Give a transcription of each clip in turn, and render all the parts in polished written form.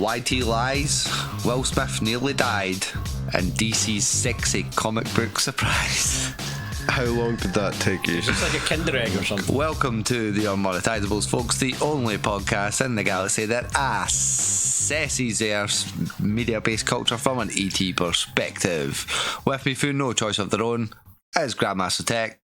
YT lies, Will Smith nearly died, and DC's sexy comic book surprise. How long did that take you? It's like a Kinder Egg or something. Welcome to the Unmonetisables, folks, the only podcast in the galaxy that assesses their media-based culture from an ET perspective. With me through no choice of their own is Grandmaster Tech.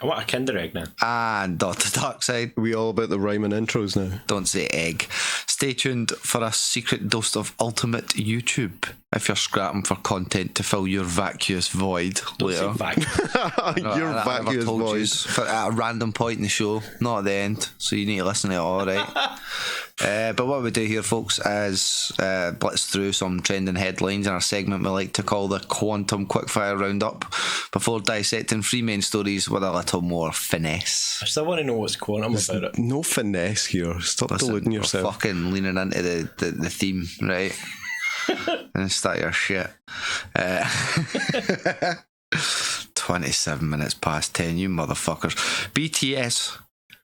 I want a Kinder Egg now. And Dr. Darkside. We all about the rhyming intros now. Don't say egg. Stay tuned for a secret dose of ultimate YouTube if you're scrapping for content to fill your vacuous void later. Your vacuous void. At a random point in the show, not at the end, so you need to listen to it all right. But what we do here, folks, is blitz through some trending headlines in our segment we like to call the Quantum Quickfire Roundup before dissecting three main stories with a little more finesse. I still want to know what's quantum about it. No finesse here. Stop deluding yourself. We're fucking leaning into the theme, right? And start your shit. 27 minutes past 10, you motherfuckers. BTS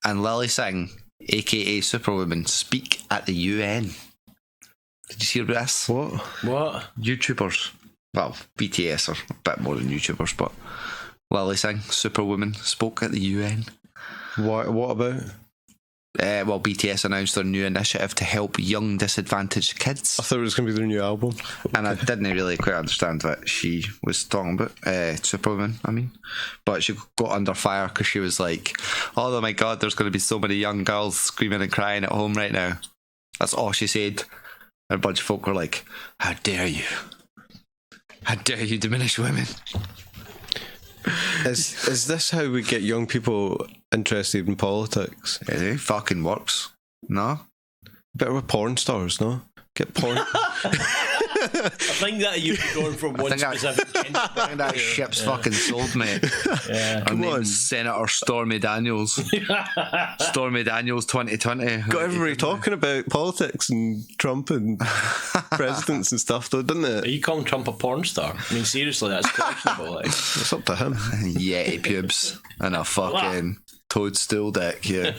and Lily Singh, aka Superwoman, speak at the UN. Did you hear this? What? YouTubers. Well, BTS are a bit more than YouTubers, but Lily Singh, Superwoman, spoke at the UN. What about? Well, BTS announced their new initiative to help young disadvantaged kids. I thought it was going to be their new album. And I didn't really quite understand what she was talking about. Superwoman, I mean. But she got under fire because she was like, oh my god, there's going to be so many young girls screaming and crying at home right now. That's all she said. And a bunch of folk were like, how dare you? How dare you diminish women? Is this how we get young people interested in politics? It fucking works. No? Better with porn stars, no? Get porn. I think that you'd be going from one specific gender. I think that ship's fucking sold, mate. Yeah. Her name's Senator Stormy Daniels. Stormy Daniels 2020. Got everybody talking about politics and Trump and presidents and stuff, though, didn't Are it? you calling Trump a porn star? I mean, seriously, that's questionable. Like. It's up to him. Yeti pubes and a fucking toadstool dick, yeah.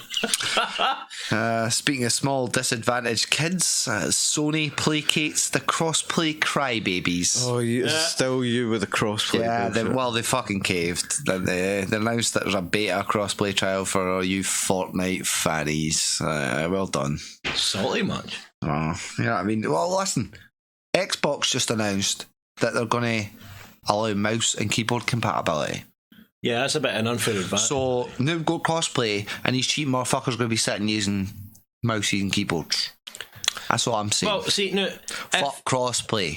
Speaking of small disadvantaged kids, Sony placates the crossplay crybabies. Oh, it's still you with the crossplay. Yeah, they fucking caved. They announced that there's a beta crossplay trial for you Fortnite fannies. Well done. Salty much? Oh, you know what I mean? Well, listen, Xbox just announced that they're going to allow mouse and keyboard compatibility. Yeah, that's a bit an unfair advantage. So now we've got crossplay, and these cheap motherfuckers are going to be sitting using mouses and keyboards. That's what I'm saying. Well, see, now, fuck crossplay.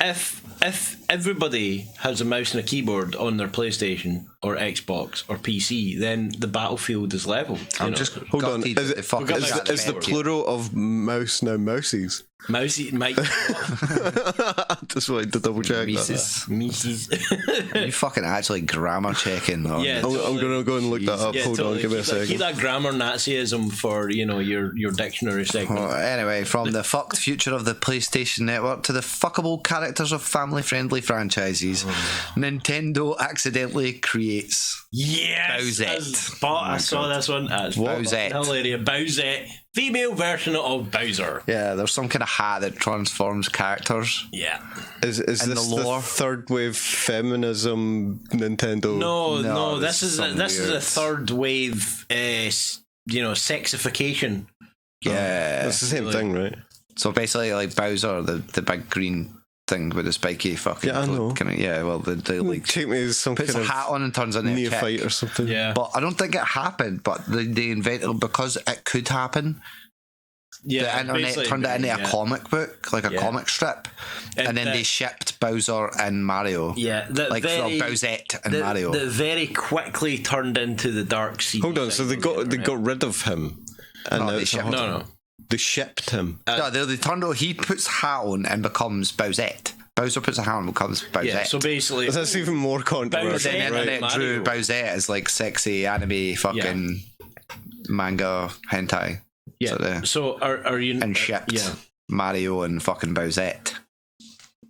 If everybody has a mouse and a keyboard on their PlayStation or Xbox or PC, then the battlefield is leveled. I'm just hold on. Is the plural of mouse now mousies? Mousey, Mike. Just wanted to double check Mises. You fucking actually grammar checking. Yeah, totally. I'm going to go and look that up. Hold on, give me a second. Keep that grammar Nazism for, your dictionary segment. Well, anyway, from the fucked future of the PlayStation Network to the fuckable characters of family-friendly franchises, Nintendo accidentally creates Bowsette. Oh I saw this one. Bowsette. Hilarious. Bowsette. Female version of Bowser. Yeah, there's some kind of hat that transforms characters. Yeah. Is this the third wave feminism Nintendo? No, this is a third wave sexification. Yeah. It's the same thing, right? So basically like Bowser, the big green thing with the spiky fucking I know. they like take me as some puts kind a hat on and turns into a neophyte chick. or something. Yeah. But I don't think it happened, but they invented it because it could happen. Yeah, the internet turned it into a comic book, like a comic strip, and then they shipped Bowser and Mario. Yeah, Bowsette and Mario. That very quickly turned into the Darkside. Hold on, so they got rid of him, and they shipped him. They shipped him. They turned out. He puts hat on and becomes Bowsette. Bowser puts a hat on and becomes Bowsette. Yeah, so basically, that's even more controversial. Then the internet drew Bowsette as like sexy anime fucking manga hentai. Yeah. So are you and shipped Mario and fucking Bowsette?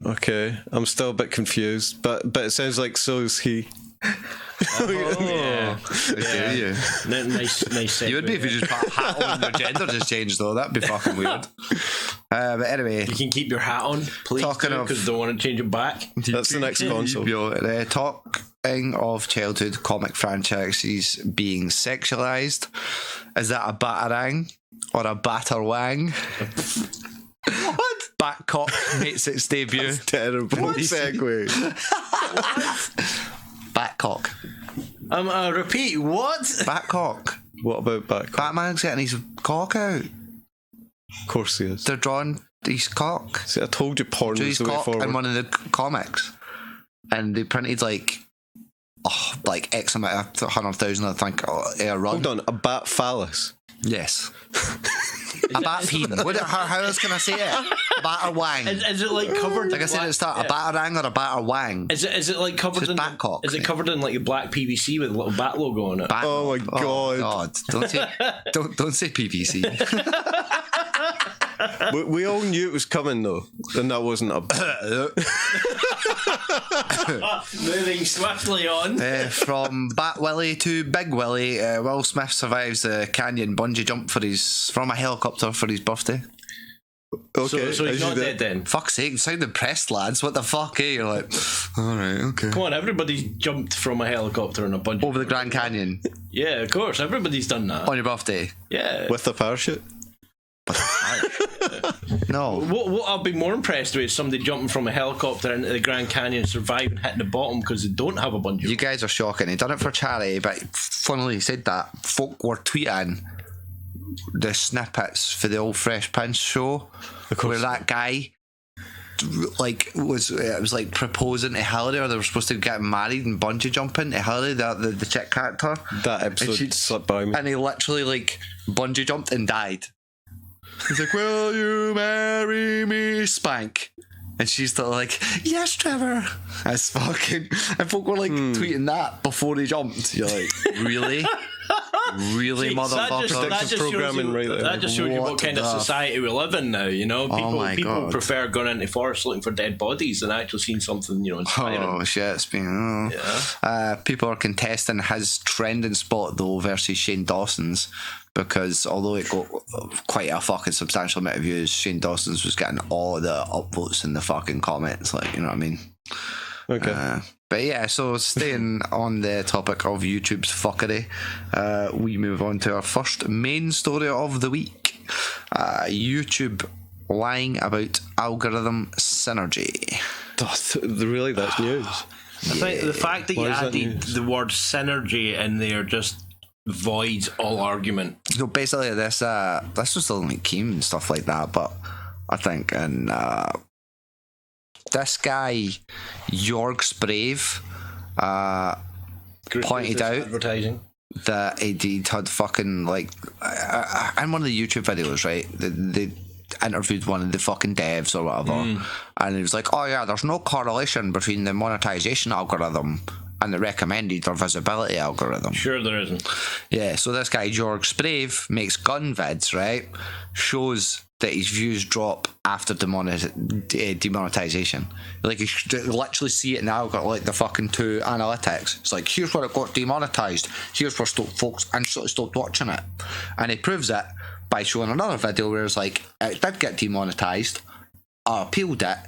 Okay, I'm still a bit confused, but it sounds like so is he. Yeah. You. Nice. You would be if you just put a hat on and your gender just changed though. That'd be fucking weird. But anyway, You can keep your hat on, please, Talking of- because don't want to change it back. That's the next console. Talking of childhood comic franchises being sexualized, is that a batarang or a batterwang? What? Batcock makes its debut. Terrible segue. Batcock. Repeat, what? Batcock. What about back? Batman's getting his cock out. Of course he is. They're drawing his cock. See, I told you porn Drew was his the way cock forward. in one of the comics. And they printed like X amount of 100,000, I think, a run. Hold on, a bat phallus. Yes. A bat peen. How else can I say it? Batter wang. Is it like covered? Like I said at the start, a batterang or a batter wang. Is it like covered It's in Batcock, Is it covered in like a black PVC with a little bat logo on it? Oh my God. Don't say PVC. We all knew it was coming though, and that wasn't a. Moving swiftly on. From Bat Willie to Big Willie, Will Smith survives the canyon bungee jump from a helicopter for his birthday. Okay, So he's as you not did. dead then. Fuck's sake, you sound impressed, lads. What the fuck, eh? You're like, alright, okay. Come on, everybody's jumped from a helicopter in a bunch. Over the Grand Canyon Yeah, of course, everybody's done that. on your birthday. Yeah. With a parachute. No. What I'll be more impressed with is somebody jumping from a helicopter into the Grand Canyon, surviving, hitting the bottom because they don't have a bunch of. You guys are shocking. He done it for charity, but funnily he said that. Folk were tweeting the snippets for the old Fresh Prince show where that guy was like proposing to Hillary, or they were supposed to get married and bungee jumping to Hillary, the chick character. That episode slipped by me. And he literally like bungee jumped and died. He's like, "Will you marry me, Spank?" And she's still like, "Yes, Trevor." That's fucking. And folk were like tweeting that before he jumped. You're like, really? Really, motherfucker? That just programming shows you, right there. that just shows you what kind of society we live in now. You know, my people God. prefer going into forests looking for dead bodies than actually seeing something inspiring. Oh shit! It's been. People are contesting his trending spot though versus Shane Dawson's, because although it got quite a fucking substantial amount of views, Shane Dawson's was getting all the upvotes in the fucking comments. Like, you know what I mean? Okay. But yeah, so staying on the topic of YouTube's fuckery, we move on to our first main story of the week. YouTube lying about algorithm synergy. Really, that's news. I think the fact that you Why is that added news? the word synergy in there just voids all argument. So basically, this was still like Keem and stuff like that, but I think this guy Jorg's Brave pointed out Advertising. that he had fucking like in one of the YouTube videos, right? They interviewed one of the fucking devs or whatever, and he was like, "Oh yeah, there's no correlation between the monetization algorithm and the recommended or visibility algorithm." Sure, there isn't. Yeah, so this guy Jorg's Brave makes gun vids, right? Shows that his views drop after demonetization. Like, you should literally see it now, got like the fucking two analytics. It's like, here's where it got demonetized, here's where folks instantly stopped watching it. And he proves it by showing another video where it's like, it did get demonetized, I appealed it,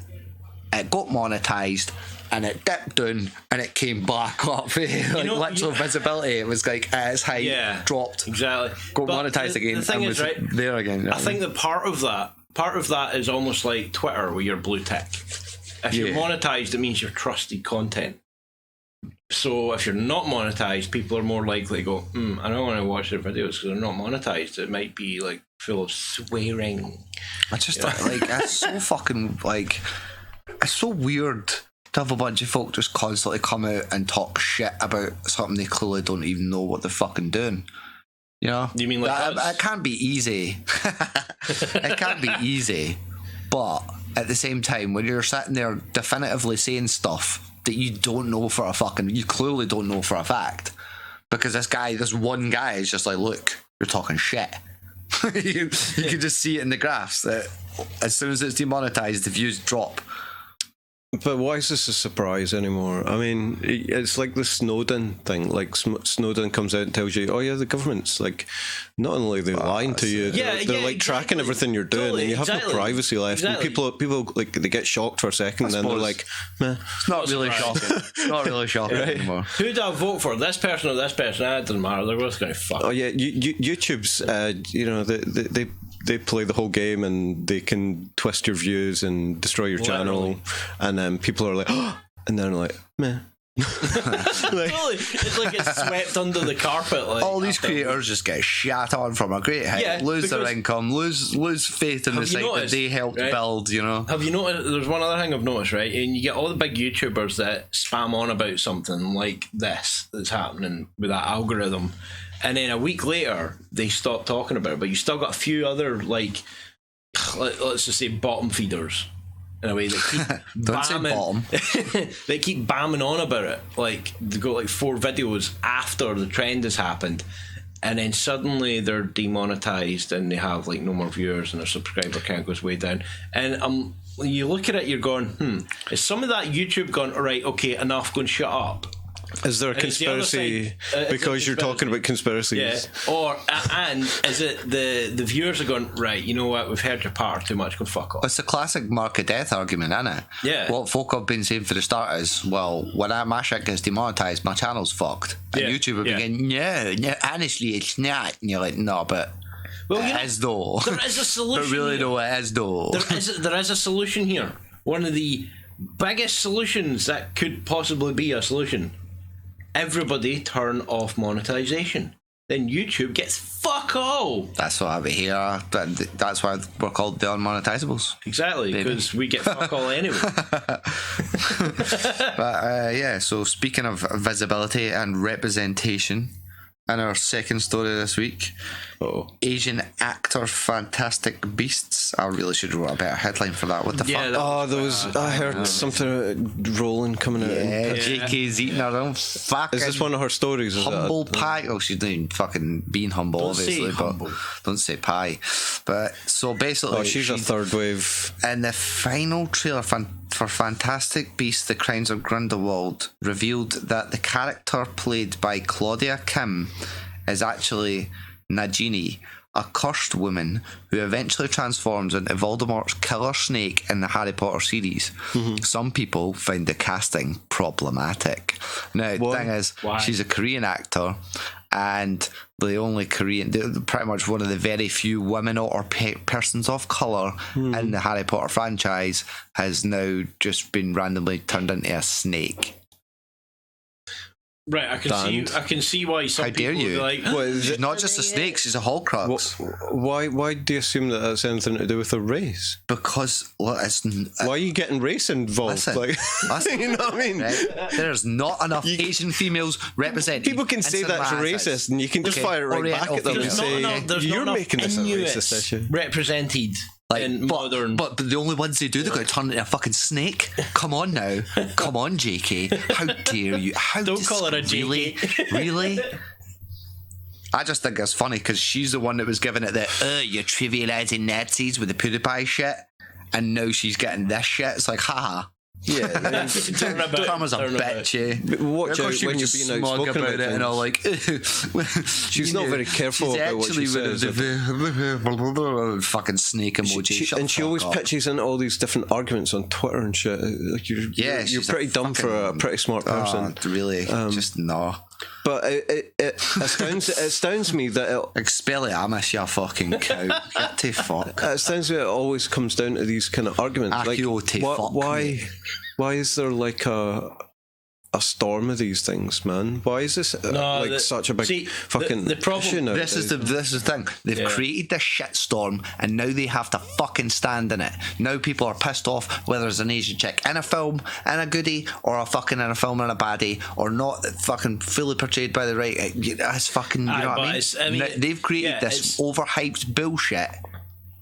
it got monetized, and it dipped down and it came back up. Like, literal visibility, it was like at its height, dropped, exactly, got But monetized again, The thing and is, was right, there again. I think that part of that is almost like Twitter with your blue tick. If you're monetized, it means you're trusted content. So if you're not monetized, people are more likely to go, I don't want to watch their videos because they're not monetized. It might be like full of swearing. I just like, it's so fucking like, it's so weird to have a bunch of folk just constantly come out and talk shit about something they clearly don't even know what they're fucking doing. You know? You mean like us? It can't be easy. It can't be easy. But at the same time, when you're sitting there definitively saying stuff that you don't know for a fucking, you clearly don't know for a fact, because this one guy is just like, look, you're talking shit. you can just see it in the graphs that as soon as it's demonetized, the views drop. But why is this a surprise anymore? I mean, it's like the Snowden thing. Like Snowden comes out and tells you, "Oh yeah, the government's like, not only are they lying to you, they're like tracking everything you're doing, and you have no privacy left." And people like they get shocked for a second, and then they're like, "Meh." It's not really shocking. It's not really shocking anymore. Who do I vote for? This person or this person? It doesn't matter. They're both going to fuck. Oh yeah, YouTube's, they play the whole game and they can twist your views and destroy your channel, and then people are like, oh, and then like, meh. Totally. It's like it's swept under the carpet. Like, all these creators just get shat on from a great height, lose their income, lose faith in the site that they helped build, you know. Have you noticed, there's one other thing I've noticed, right? And you get all the big YouTubers that spam on about something like this that's happening with that algorithm, and then a week later they stop talking about it, but you still got a few other, like, let's just say bottom feeders in a way that keep Don't say bottom. they keep bamming on about it. Like, they go like 4 videos after the trend has happened, and then suddenly they're demonetized and they have like no more viewers and their subscriber count goes way down. And you look at it, you're going, is some of that YouTube gone, right, okay, enough, go and shut up? Is there a conspiracy because you're talking about conspiracies? Yeah. Or and is it the viewers are going, right, you know what, we've heard your part too much, go fuck off. It's a classic mark of death argument, isn't it? Yeah. What folk have been saying for the start is, well, when my shit gets demonetized, my channel's fucked. And YouTube will be going, no, honestly, it's not. And you're like, no, but it is though. There is a solution. But really, no, it is though. There is a solution here. One of the biggest solutions that could possibly be a solution. Everybody turn off monetization. Then YouTube gets fuck all. That's what I hear. That's why we're called the Unmonetisables. Exactly, because we get fuck all anyway. But so speaking of visibility and representation, in our second story this week, Asian actor Fantastic Beasts. I really should have wrote a better headline for that. What the fuck? I heard something rolling coming out. Yeah, JK's eating her own fucking. Is this one of her stories? Humble pie. Oh, she's doing fucking being humble, obviously, but don't say pie. But so basically, she's a third wave. In the final trailer for Fantastic Beasts: The Crimes of Grindelwald, revealed that the character played by Claudia Kim is actually Nagini, a cursed woman who eventually transforms into Voldemort's killer snake in the Harry Potter series. Some people find the casting problematic. Now, the thing is, she's a Korean actor, and the only Korean, pretty much one of the very few women or persons of colour in the Harry Potter franchise, has now just been randomly turned into a snake. Right, I can see why some How dare people you? are like, She's not just a snake, she's a Horcrux. Why do you assume that that's anything to do with her race? Because why are you getting race involved? Listen, you know what I mean? Right? There's not enough Asian females represented. People can say that's racist, and you can just fire it right back at them and say, "You're making this a racist issue." Represented. Modern. But the only ones they do, they're going to turn into a fucking snake. Come on now. Come on, JK. How dare you? Don't call it a JK. Really? I just think it's funny because she's the one that was giving it the, you're trivialising Nazis with the PewDiePie shit. And now she's getting this shit. It's like, haha. Yeah, Karma's a bitch, eh? Watch out when you're being outspoken about it, and all like, she's not very careful about what she says. Fucking snake emoji. And she always pitches into all these different arguments on Twitter and shit. Like you're pretty dumb for a pretty smart person. Really, just no. But it astounds me that Expelliarmus, you fucking cow. Get to fuck. It astounds me that it always comes down to these kind of arguments. Why is there like a storm of these things, man? Why is this such a big fucking the problem issue now? This is the thing. They've created this shitstorm, and now they have to fucking stand in it. Now people are pissed off whether it's an Asian chick in a film, in a goodie, or a fucking in a film in a baddie, or not fucking fully portrayed by the right. It's fucking, you know what I mean? They've created this overhyped bullshit.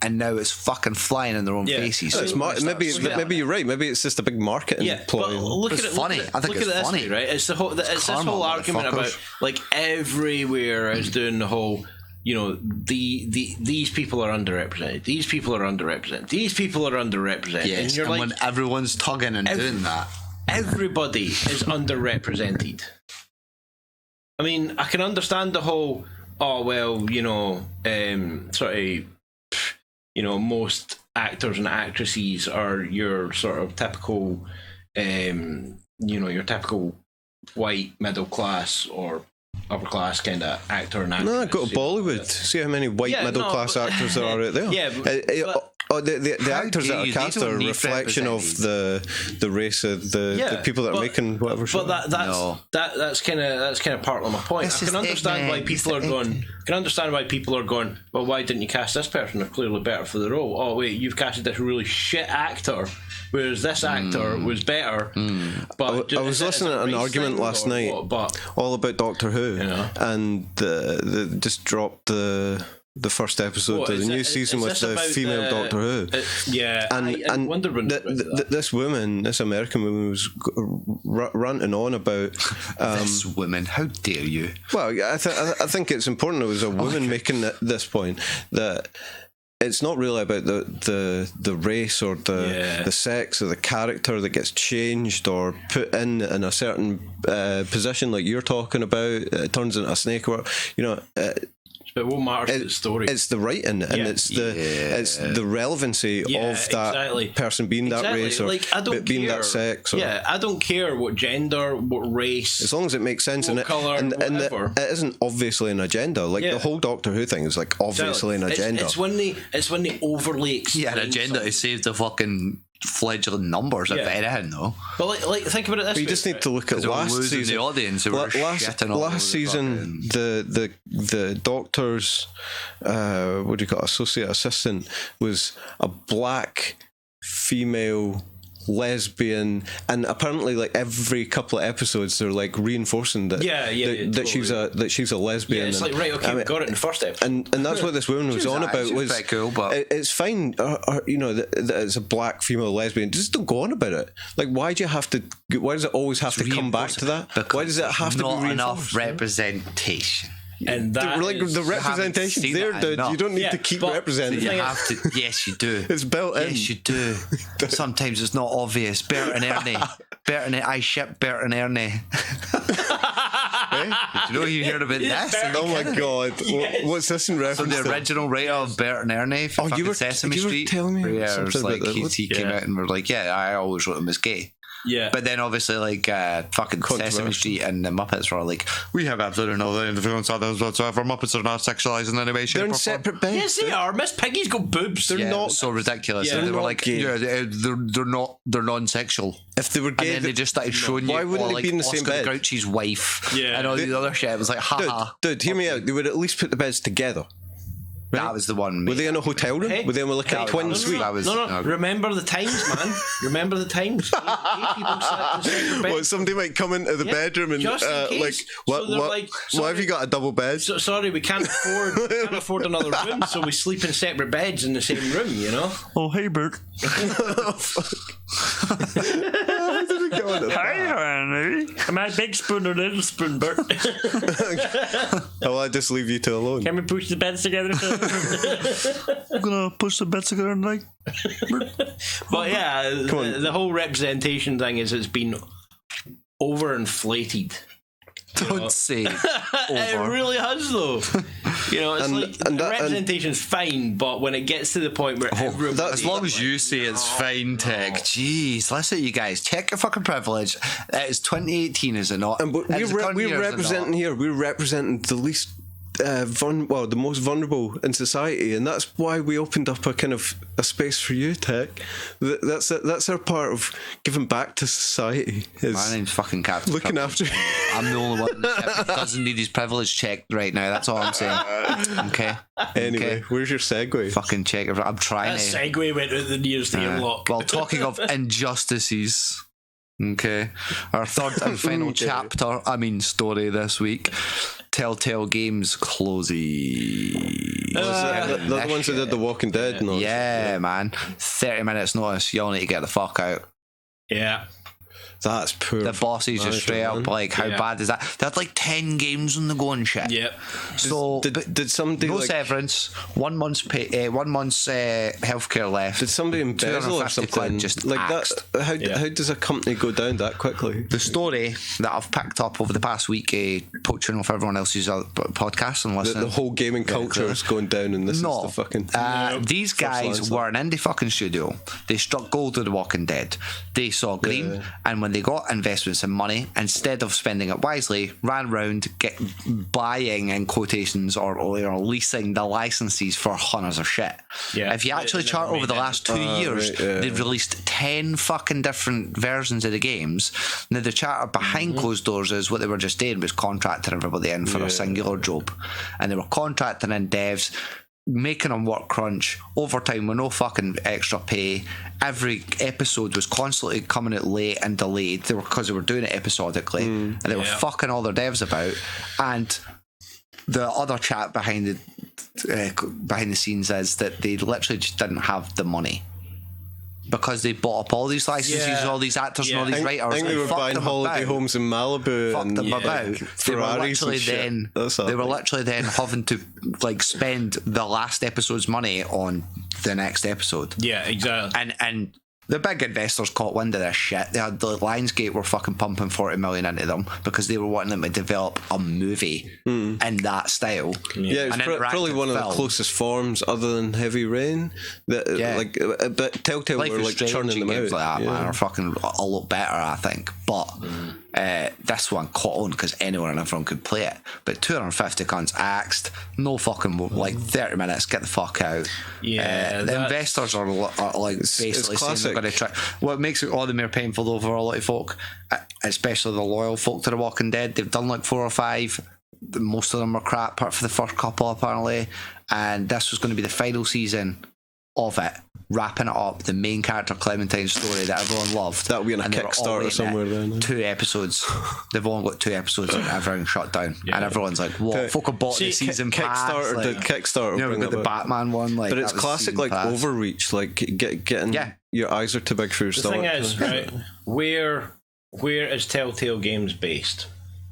And now it's fucking flying in their own faces. Maybe you're right. Maybe it's just a big marketing ploy. But look at it. Funny. I think it's funny, right? It's this whole argument about like everywhere is doing the whole. you know, these people are underrepresented. These people are underrepresented. These people are underrepresented. Yes, and you're and like, when everyone's tugging and doing that, everybody is underrepresented. I mean, I can understand the whole, oh well, you know, sort of, you know, most actors and actresses are your sort of typical, you know, your typical white middle class or upper class kind of actor and actress. No, go to Bollywood. See how many white middle class actors there are out there. Yeah, the actors that are cast are a reflection of the race of the people that are making whatever show. But that's kind of part of my point. I can understand why people are going. Can understand why people are going. Well, why didn't you cast this person? They're clearly better for the role. Oh wait, you've casted this really shit actor, whereas this actor was better. But I was listening to an argument last night, all about Doctor Who, and they just dropped the first episode of the new season with the female Doctor Who. I wonder when this woman, this American woman, was ranting on about this woman. How dare you? Well, I think it's important. It was a woman making this point that it's not really about the race or the sex or the character that gets changed or put in a certain position, like you're talking about. It turns into a snake, or you know. But what matters to the story? It's the writing, and it's the relevancy of that person being that race or like, I don't being care. that sex. I don't care what gender, what race, as long as it makes sense, and colour, and whatever. it isn't obviously an agenda. Like the whole Doctor Who thing is like obviously an agenda. It's when they overly explain an agenda to save the fucking fledgling numbers, if anything, though. But like think about it this way. You just need to look at last season. The audience last season, the Doctor's what do you call it, associate assistant was a black female lesbian, and apparently like every couple of episodes they're like reinforcing that that she's a lesbian. Yeah, it's like, right, okay, we got it in the first episode, and that's what this woman was on about. Was cool, but it's fine, you know, that it's a black female lesbian. Just don't go on about it. Like, why do you have to? Why does it always have to come back to that? Because why does it have to be not enough representation? And that the representation's there, dude. You don't need to keep representing. You have to. Yes, you do. It's built in. Yes, you do. Sometimes it's not obvious. Bert and Ernie. I ship Bert and Ernie. Did you know you heard about this? Oh my god! Yes. What's this in reference to? The original writer of Bert and Ernie for Sesame Street. Telling me something like he came out and were like, I always wrote him as gay. Yeah, but then obviously like fucking Sesame Street and the Muppets were like, we have absolutely no influence on those whatsoever. Muppets are not sexualized in any way, shape, they're in or form. separate beds. Yes, they are. Miss Piggy's got boobs. They're not so ridiculous. Yeah, they were like, gay. they're non-sexual. If they were gay, and then they just started showing why you, wouldn't they like be in the Oscar same bed? Grouchy's wife, and all the other shit. It was like, dude, hear me out. They would at least put the beds together. Right? That was the one. Were they in a hotel room? Were they in like a twin suite? No. Remember the times, man. Remember the times. Well, somebody might come into the bedroom and like, why have you got a double bed? So, sorry, we can't afford another room, so we sleep in separate beds in the same room. You know. Oh, hey, Bert. Hi, honey. Am I big spoon or little spoon, Bert? I'll just leave you two alone. Can we push the beds together? I'm gonna push the beds together tonight. But yeah, the whole representation thing is it's been overinflated. Don't say over. It really has, though. You know, it's representation's fine, but when it gets to the point where everybody... As long as you say it's fine, Tech. Jeez, listen, you guys, check your fucking privilege. It's 2018, is it not? And we're representing here. We're representing the least... the most vulnerable in society, and that's why we opened up a space for you, Tech. That's our part of giving back to society. My name's fucking Captain looking Privilege. after. I'm the only one that doesn't need his privilege checked right now. That's all I'm saying. Okay. Anyway, where's your segue? Fucking check it. I'm trying. That segue went out the nearest airlock. Well, talking of injustices. Okay, our third and final story this week. Telltale Games closing. The ones that did The Walking Dead. Man. 30 minutes notice. Y'all need to get the fuck out. Yeah. That's poor. The bosses are straight up like, how bad is that? They had like 10 games on the go and shit. Yep. So did somebody no like, severance, 1 month's pay, 1 month's healthcare left. Did somebody embezzle or something? Just like axed. that? How does a company go down that quickly? The story that I've picked up over the past week, poaching off everyone else's podcasts and listening. The whole gaming culture is going down, and this is the fucking. These guys were an indie fucking studio. They struck gold with The Walking Dead. They saw green, and when they got investments and money, instead of spending it wisely, ran round buying in quotations or leasing the licenses for hundreds of shit. Yeah, if you actually chart over the last 2 years, they've released 10 fucking different versions of the games. Now the chatter behind closed doors is what they were just doing was contracting everybody in for a singular job, and they were contracting in devs, making them work crunch, overtime with no fucking extra pay. Every episode was constantly coming out late and delayed. Because they were doing it episodically, and they were fucking all their devs about. And the other chat behind the scenes is that they literally just didn't have the money. Because they bought up all these licenses, all these actors and all these writers. I think they were buying holiday homes in Malibu. Fucked them about. Ferraris They were literally then having to like spend the last episode's money on the next episode. Yeah, exactly. And the big investors caught wind of this shit. They had the Lionsgate were fucking pumping 40 million into them because they were wanting them to develop a movie in that style. Yeah, it's probably one of the closest forms other than Heavy Rain. But Telltale were like churning them out. Like that, man, are fucking a lot better, I think. But this one caught on because anyone and everyone could play it. But 250 cunts axed, no fucking like 30 minutes, get the fuck out. Yeah, the investors are like basically saying they're going to try. What makes it all the more painful though for a lot of folk, especially the loyal folk to The Walking Dead, they've done like 4 or 5. Most of them were crap, apart for the first couple apparently, and this was going to be the final season of it, wrapping it up, the main character Clementine's story that everyone loved. That'll be on a Kickstarter somewhere then. 2 episodes. They've only got 2 episodes and everything shut down. And everyone's like, what? Folk have bought the season pass. Kickstarter. You know, we got the Batman one. Like, but it's classic like overreach, like getting your eyes are too big for your stomach. The thing is, right, where is Telltale Games based?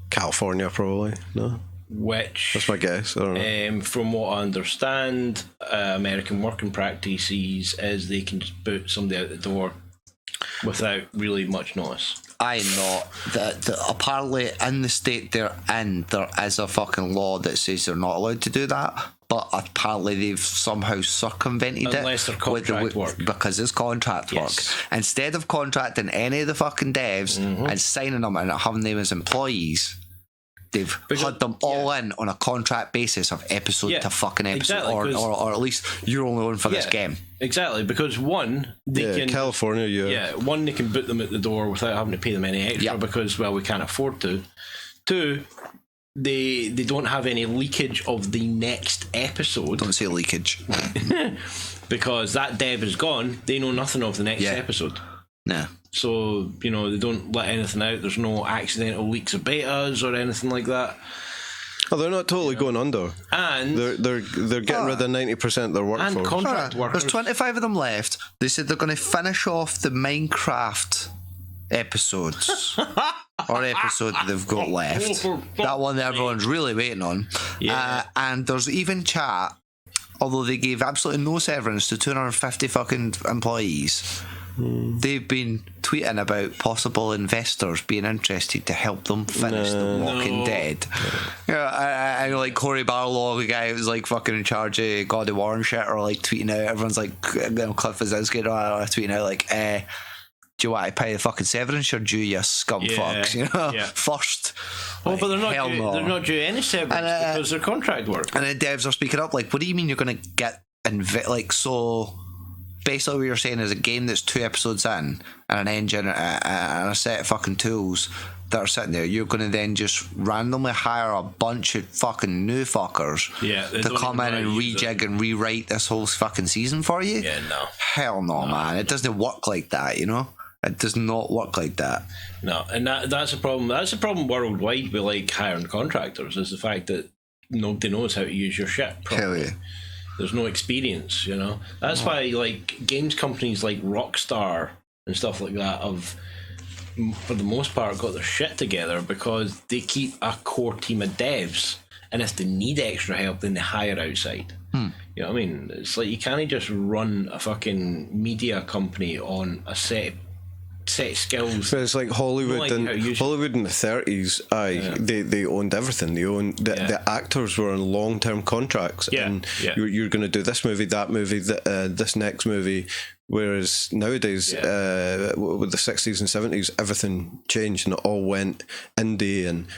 California, probably. No? Which, that's my guess. I don't know. From what I understand, American working practices is they can just boot somebody out the door without really much notice. I know that apparently in the state they're in, there is a fucking law that says they're not allowed to do that. But apparently they've somehow circumvented unless they're contract work. Because it's contract work. Instead of contracting any of the fucking devs and signing them and having them as employees, they've had them all in on a contract basis of episode to fucking episode, or at least you're only on for this game. Exactly, because one, they can California, one, they can boot them at the door without having to pay them any extra because we can't afford to. 2, they don't have any leakage of the next episode. Don't say leakage. Because that dev is gone, they know nothing of the next episode. No. So, you know, they don't let anything out. There's no accidental leaks of betas or anything like that. Oh, they're not totally going under. And they're getting rid of 90% of their workforce. And contract workers. There's 25 of them left. They said they're going to finish off the Minecraft episodes. Or episode that they've got left. That one that everyone's really waiting on. And there's even chat, although they gave absolutely no severance to 250 fucking employees. They've been tweeting about possible investors being interested to help them finish The Walking Dead. I know, like Corey Barlow, the guy who was like fucking in charge of God of War and shit, or like tweeting out. Everyone's like, Cliff Wazinski tweeting out like, do you want to pay the fucking severance or do you scum fucks? You know, first. Well, but they're not due any severance because they're contract work. And then devs are speaking up like, what do you mean you're going to get so? Basically, what you're saying is a game that's 2 episodes in and an engine and a set of fucking tools that are sitting there. You're going to then just randomly hire a bunch of fucking new fuckers to come in and rejig and rewrite this whole fucking season for you? Yeah, no. Hell no, man. It doesn't work like that, you know? It does not work like that. No, and that's a problem. That's a problem worldwide with like hiring contractors, is the fact that nobody knows how to use your shit properly. Hell yeah. There's no experience, you know. That's why like games companies like Rockstar and stuff like that have for the most part, got their shit together because they keep a core team of devs, and if they need extra help, then they hire outside. You know what I mean? It's like you can't just run a fucking media company on a set of skills. But it's like Hollywood in the 30s. They owned everything. They owned the actors were on long-term contracts, and you're going to do this movie, that movie, this next movie. Whereas nowadays, with the 60s and 70s, everything changed and it all went indie and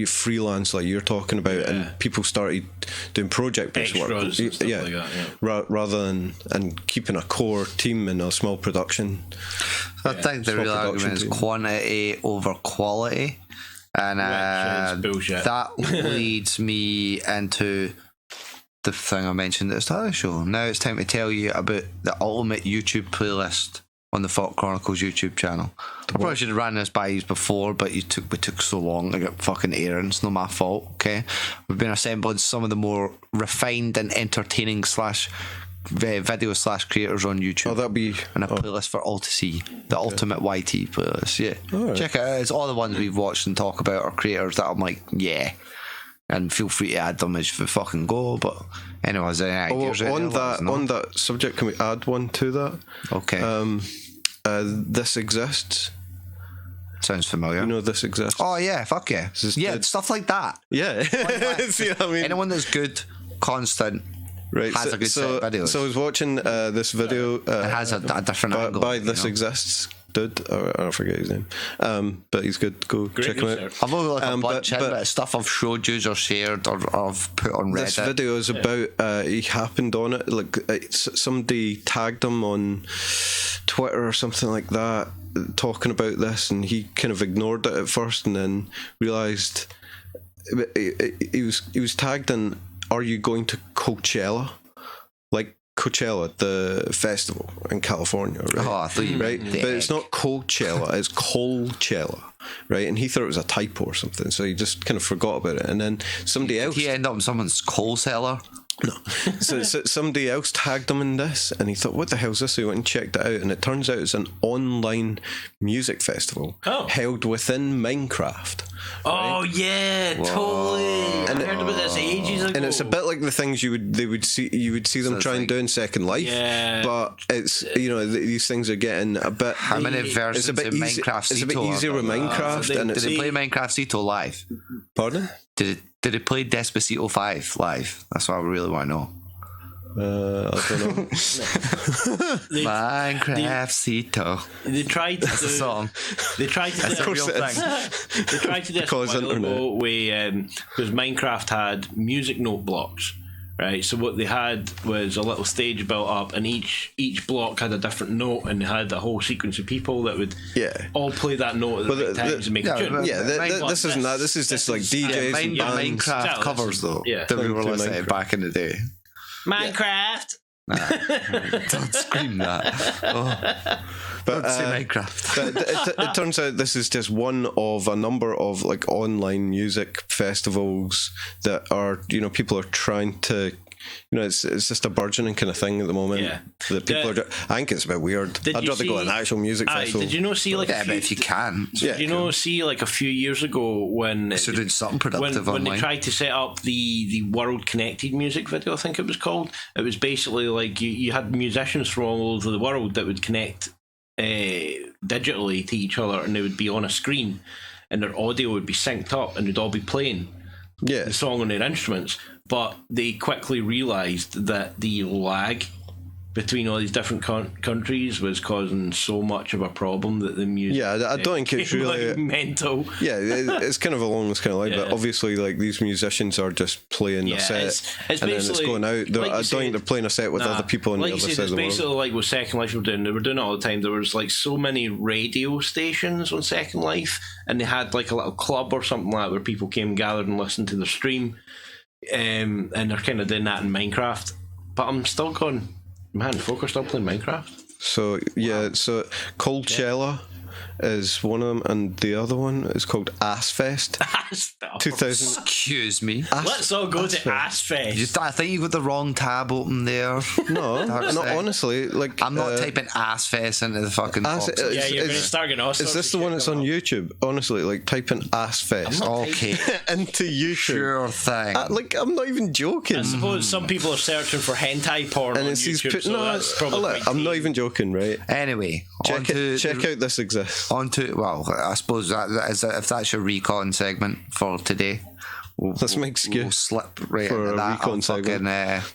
freelance, like you're talking about, and people started doing project-based work. And stuff like that, rather than and keeping a core team in a small production. I think the real argument is quantity over quality, and that leads me into the thing I mentioned at the start of the show. Now it's time to tell you about the ultimate YouTube playlist on the FAWK Chronicles YouTube channel. I probably should have ran this by you before, but we took so long to get fucking airing. It's not my fault, okay? We've been assembling some of the more refined and entertaining video creators on YouTube. Oh, that'd be... And a playlist for all to see. The ultimate YT playlist, yeah. Right. Check it out. It's all the ones we've watched and talk about, or creators that I'm like, yeah. And feel free to add them as you fucking go. But anyways, on that subject, can we add one to that? Okay. This exists. Sounds familiar. You know, this exists. Oh yeah, fuck yeah, stuff like that. Yeah, see what I mean? Anyone that's good, constant, has a good set of videos. So I was watching this video. It has a different angle. By This Exists. Dude, I forget his name, but he's good. Go check him out. I've only like a bunch of stuff I've showed you or shared or I've put on Reddit. This video is about he happened on it, like somebody tagged him on Twitter or something like that, talking about this, and he kind of ignored it at first, and then realised he was tagged in. Are you going to Coachella? Like Coachella, the festival in California, right? Oh, I thought you right, but it's not Coachella, it's Colchella, right? And he thought it was a typo or something, so he just kind of forgot about it. And then somebody else, he ended up in someone's coal cellar. No, so somebody else tagged him in this, and he thought, "What the hell's this?" So he went and checked it out, and it turns out it's an online music festival held within Minecraft. Oh right? Yeah, whoa. Totally. And I heard about this ages ago. And it's a bit like the things you would see them try and do in Second Life. Yeah. But it's these things are getting a bit. How many versions of Minecraft? It's a bit easier with Minecraft. Did they play Minecraft Cito live? Pardon? Did it play Despacito 5 live? That's what I really want to know. I don't know. Minecraft Cito. They tried to That's a song. They tried to That's do a real thing. They tried to do this a while ago because Minecraft had music note blocks. Right, so what they had was a little stage built up, and each block had a different note, and they had a whole sequence of people that would all play that note at the right times and make a tune. This isn't that. This is just like DJs and bands. Minecraft covers though. Yeah, that we were listening to back in the day. Minecraft. Don't scream that. But say Minecraft. But it turns out this is just one of a number of like online music festivals that are people are trying to. It's just a burgeoning kind of thing at the moment. Yeah. That people are. I think it's a bit weird. I'd rather go to an actual music festival. Did you know? See, like but if you can. Did you know? See, like a few years ago when so doing something productive when they tried to set up the World Connected music video, I think it was called. It was basically like you had musicians from all over the world that would connect digitally to each other, and they would be on a screen, and their audio would be synced up, and they'd all be playing the song on their instruments. But they quickly realised that the lag between all these different countries was causing so much of a problem that the music. Yeah, I don't think it's really like mental. Yeah, it's kind of along this kind of line, but obviously, like these musicians are just playing a set, it's and then it's going out. I don't think they're playing a set with other people on the other side of the world. It's basically like what Second Life were doing. They were doing it all the time. There was like so many radio stations on Second Life, and they had like a little club or something like that where people came, gathered, and listened to the stream. And they're kind of doing that in Minecraft, but I'm still going, man, folk are still playing Minecraft. So so Colchella is one of them, and the other one is called Ass Fest. 2000. Excuse me. Let's all go to Ass Fest. I think you got the wrong tab open there. No, honestly, like I'm not typing ass fest into the fucking box. Yeah, you're going to start getting all sorts Is this of the one shit that's on going YouTube? Honestly, like type in Ass Fest. Okay. Into YouTube. Sure thing. Like, I'm not even joking. I suppose some people are searching for hentai porn And on it's these YouTube, so that's probably quite I'm not deep. even joking, right? Anyway, Check out This Exists. Well, I suppose if that's your recon segment for today, That's my excuse we'll slip right for into a that. recon segment.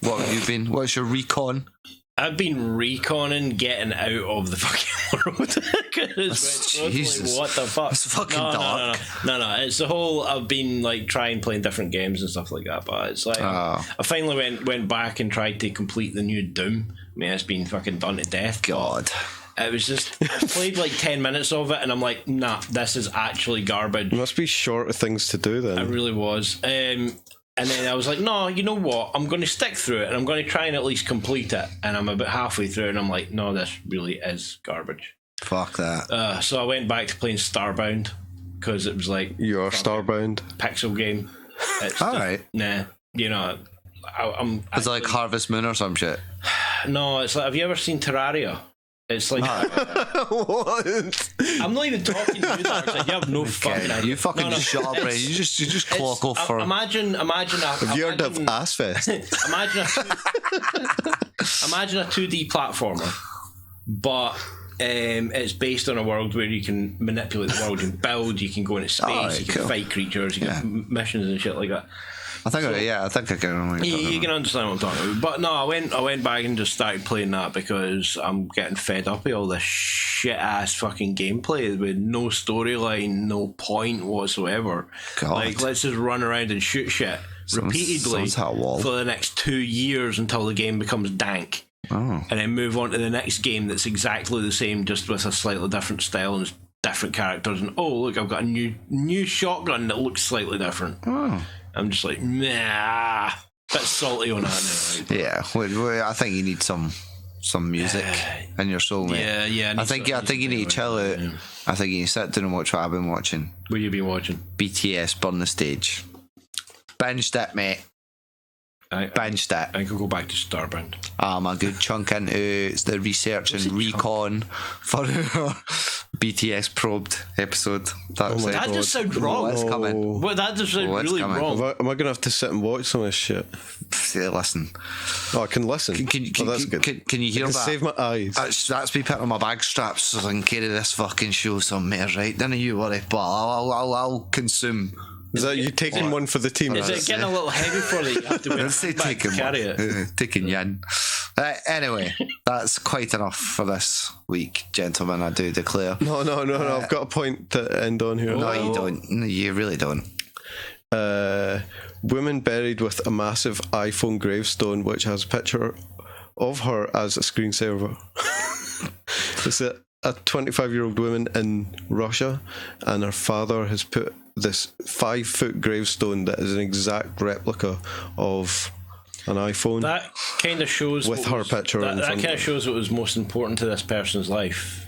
What have you been? What's your recon? I've been reconning getting out of the fucking world. Jesus. What the fuck? It's fucking dark. No. It's the whole. I've been like trying playing different games and stuff like that, but it's like I finally went back and tried to complete the new Doom. I mean, it's been fucking done to death. God. It was just, I played like 10 minutes of it and I'm like, nah, this is actually garbage. It must be short of things to do then. It really was. And then I was like, no, you know what? I'm going to stick through it and I'm going to try and at least complete it. And I'm about halfway through and I'm like, no, this really is garbage. Fuck that. So I went back to playing Starbound because it was like... You're Starbound. Pixel game. It's Alright. Nah, you know, It's like Harvest Moon or some shit. No, it's like, have you ever seen Terraria? It's like What? I'm not even talking to you, Darkside. You have no fucking idea. You fucking shut up, right? You just clock off for. Imagine. Have you heard of Ass Fest? Imagine a 2D platformer, but it's based on a world where you can manipulate the world and build. You can go into space. You can fight creatures. You can missions and shit like that. I think I can. You can understand what I'm talking about. But no, I went back and just started playing that because I'm getting fed up with all this shit ass fucking gameplay with no storyline, no point whatsoever. God. Like, let's just run around and shoot shit repeatedly for the next 2 years until the game becomes dank. Oh. And then move on to the next game that's exactly the same, just with a slightly different style and different characters. And oh, look, I've got a new shotgun that looks slightly different. Oh. I'm just like, nah, bit salty on that now. Yeah, I think you need some music in your soul, mate. Yeah. I think you need to chill out. Yeah. I think you need to sit down and watch what I've been watching. What have you been watching? BTS Burn the Stage. Binged it, mate. Binged it. I could go back to Starbound. I'm a good chunk into the research and recon for our BTS probed episode. That just sounds wrong. It's coming. Well, that just sounds really wrong. Am I going to have to sit and watch some of this shit? Listen. Oh, I can listen. That's good. Can you hear that? Save my eyes. That's me putting on my bag straps so I can carry this fucking show somewhere, right? Don't you worry, but I'll consume. Is that you taking one for the team? Is it getting a little heavy for you? You have to back to carry it. Taking yin. Anyway, that's quite enough for this week, gentlemen, I do declare. No. I've got a point to end on here. No, you don't. No, you really don't. Woman buried with a massive iPhone gravestone which has a picture of her as a screensaver. It's a 25-year-old woman in Russia, and her father has put this 5-foot gravestone that is an exact replica of an iPhone. That kind of shows with her picture. That kind of shows what was most important to this person's life,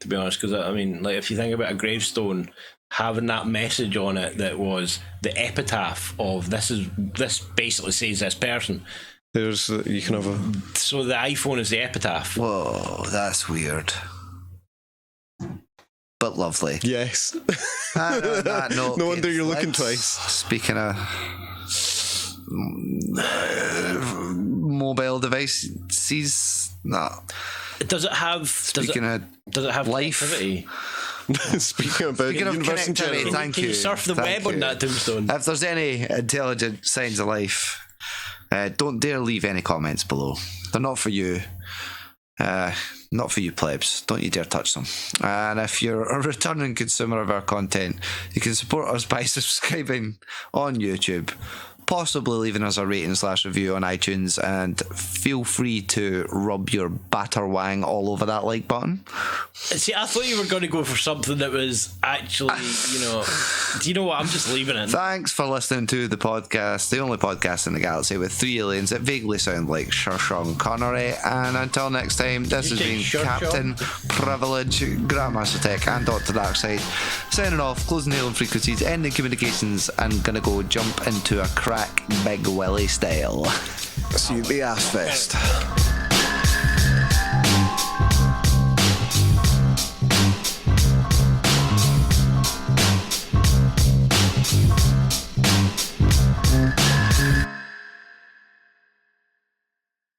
to be honest. Because I mean, like, if you think about a gravestone having that message on it that was the epitaph of this basically says this person. You can have a. So the iPhone is the epitaph. Whoa, that's weird. But lovely. Yes. No wonder you're looking twice. Speaking of mobile devices, Does it have life? connectivity? Speaking of universe connectivity, thank you. Can you surf the web on that tombstone? If there's any intelligent signs of life, don't dare leave any comments below. They're not for you. Not for you plebs. Don't you dare touch them. And if you're a returning consumer of our content, you can support us by subscribing on YouTube possibly leaving us a rating/review on iTunes, and feel free to rub your batterwang all over that like button. See, I thought you were going to go for something that was actually, do you know what? I'm just leaving it. Thanks for listening to the podcast, the only podcast in the galaxy with 3 aliens that vaguely sound like Sean Connery. And until next time, this has been Captain Privilege, Grandmaster Tech, and Dr. Darkside signing off, closing alien frequencies, ending communications, and gonna go jump into a crack Big Willie style. See you at the ass fest.